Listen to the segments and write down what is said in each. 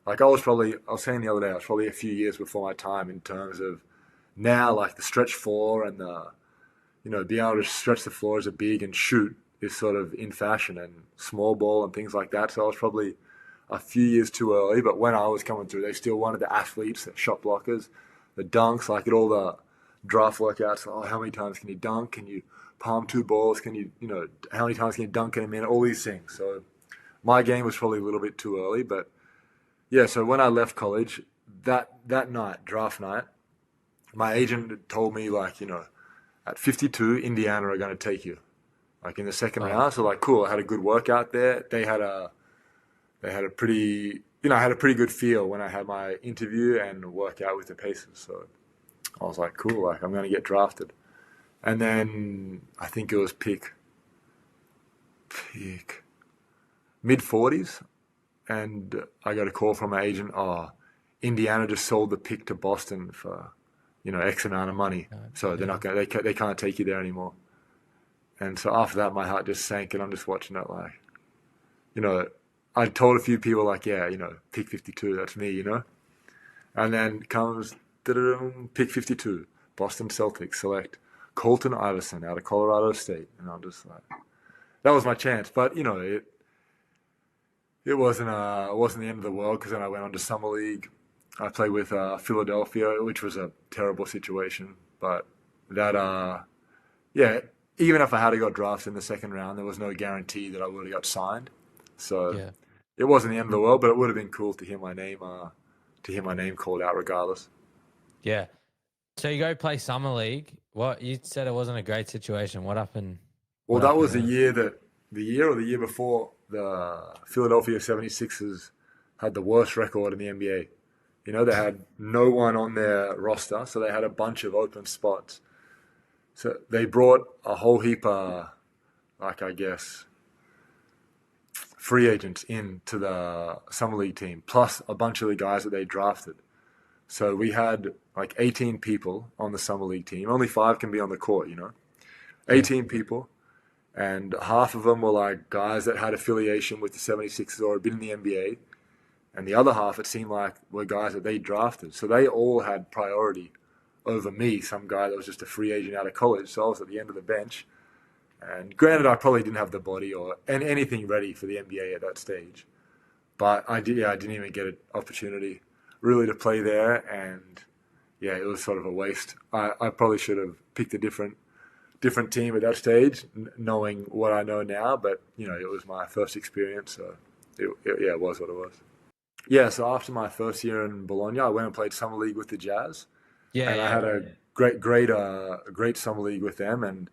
Like I was saying the other day, I was probably a few years before my time in terms of now, like the stretch four and the, being able to stretch the floor as a big and shoot is sort of in fashion and small ball and things like that. So I was probably a few years too early, but when I was coming through, they still wanted the athletes, the shot blockers, the dunks, like at all the draft workouts. Oh, how many times can you dunk? Can you palm two balls? Can you, how many times can you dunk in a minute? All these things. So my game was probably a little bit too early, but yeah. So when I left college, that night, draft night, my agent told me like, at 52, Indiana are going to take you, like in the second Oh, round. So like, cool. I had a good workout there. They had a pretty, I had a pretty good feel when I had my interview and workout with the Pacers. So I was like, cool, like I'm going to get drafted. And then I think it was pick mid 40s, and I got a call from my agent. Oh, Indiana just sold the pick to Boston for, X amount of money. So they're yeah. not going. They can't take you there anymore. And so after that, my heart just sank, and I'm just watching it like, you know, I told a few people like, yeah, pick 52, that's me. And then comes pick 52, Boston Celtics select Colton Iverson out of Colorado State, and I'm just like, that was my chance. But it wasn't the end of the world because then I went on to summer league. I played with Philadelphia, which was a terrible situation, but that yeah, even if I had got drafted in the second round, there was no guarantee that I would have got signed. So Yeah. it wasn't the end of the world, but it would have been cool to hear my name called out regardless. Yeah. So you go play summer league. What you said it wasn't a great situation. What happened? Well, What that happened was there? the year or the year before the Philadelphia 76ers had the worst record in the NBA. They had no one on their roster, so they had a bunch of open spots. So they brought a whole heap of, like, I guess, free agents into the summer league team, plus a bunch of the guys that they drafted. So we had like 18 people on the summer league team. Only five can be on the court. Yeah. 18 people, and half of them were like guys that had affiliation with the 76ers or had been in the NBA, and the other half, it seemed like, were guys that they drafted. So they all had priority over me, some guy that was just a free agent out of college. So I was at the end of the bench. And granted, I probably didn't have the body or anything ready for the NBA at that stage. But I did, yeah, I didn't even get an opportunity really to play there. And yeah, it was sort of a waste. I probably should have picked a different team at that stage, knowing what I know now. But, it was my first experience. So yeah, it was what it was. Yeah, so after my first year in Bologna, I went and played summer league with the Jazz, Yeah. and I Yeah. had a great summer league with them. And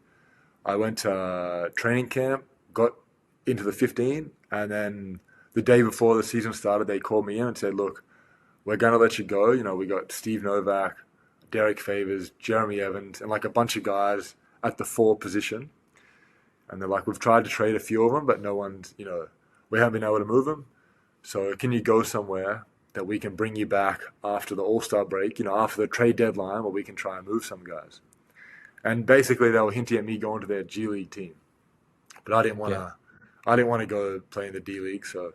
I went to training camp, got into the 15, and then the day before the season started, they called me in and said, "Look, we're going to let you go. We got Steve Novak, Derek Favors, Jeremy Evans, and like a bunch of guys at the four position." And they're like, "We've tried to trade a few of them, but no one's, we haven't been able to move them. So can you go somewhere that we can bring you back after the All-Star break, after the trade deadline, where we can try and move some guys?" And basically, they were hinting at me going to their G League team, but I didn't want Yeah. to. I didn't want to go play in the D League, so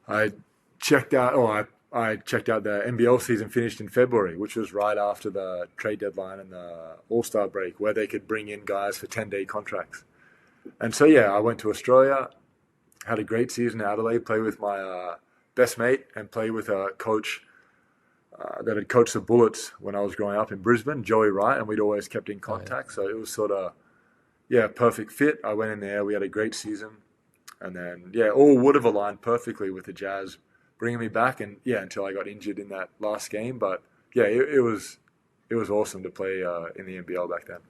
I checked out. I checked out the NBL season finished in February, which was right after the trade deadline and the All Star break, where they could bring in guys for 10-day contracts. And so yeah, I went to Australia, had a great season in Adelaide, played with my best mate, and played with a coach that had coached the Bullets when I was growing up in Brisbane, Joey Wright, and we'd always kept in Oh yeah. contact. So it was sort of, yeah, perfect fit. I went in there, we had a great season, and then yeah, all would have aligned perfectly with the Jazz bringing me back, and yeah, until I got injured in that last game. But yeah, it was awesome to play in the NBL back then.